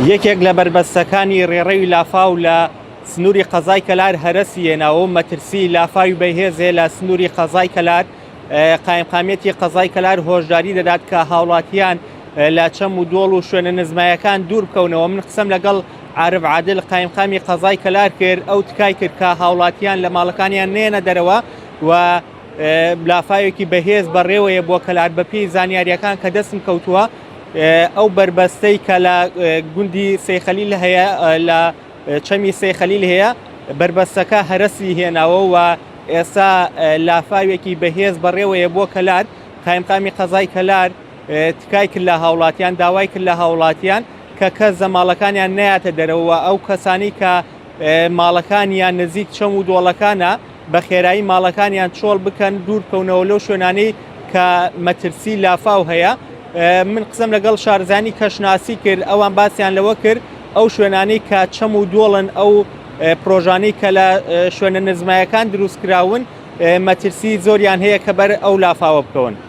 یەکێک لە بربەستەکانی ڕێڕەوی لافاو لە سنووری قەزای کەلار هەرەسیێنەوە مەترسی لافاوی بەهێزێ لە سنووری قەزای کەلار. قایمقامێتی قەزای کەلار هۆشداری دەدات کە هاوڵاتیان لە چەم و دۆڵ و شوێنە نزمایەکان دوور بکەونەوە. من قسەم لەگەڵ عارف عادل قایمقامی قەزای کەلار کرد، ئەو تکای کرد کە هاوڵاتیان لە ماڵەکانیان نێنە دەرەوە و لافاوێکی بەهێز بەڕێوەیە بۆ کەلار بەپێی زانیاریەکان کە دەستم کەوتووە. ئەو بربەستەی کە لە گوندی سەیخەلیل هەیە، لە چەمی سەیخەلیل هەیە، بربەستەکە هەرەسی هێناوە و ئێستا لافاوێکی بەهێز بەڕێوەیە بۆ کەلار. قایمقامی قەزای کەلار تکای کرد لە هاوڵاتیان، داوای کرد لە هاوڵاتیان کە کەس لە ماڵەکانیان نایاتە دەرەوە. ئەو کەسانی کە ماڵەکانیان نزیک چەم و دۆڵەکانە بە خێرایی ماڵەکانیان چۆڵ بکەن، دوور بکەونەوە لەو شوێنانەی کە مەترسی لافاو هەیە. من قسەم لەگەڵ شارزانی کەشناسی کرد، ئەوان باسییان لەوە کرد ئەو شوێنانەی کە چەم و دۆڵن، ئەو پرۆژانەی کە لە شوێنە نزمایەکان دروستکراون، مەترسی زۆریان هەیە کە بەر ئەو لافاوە بکەون.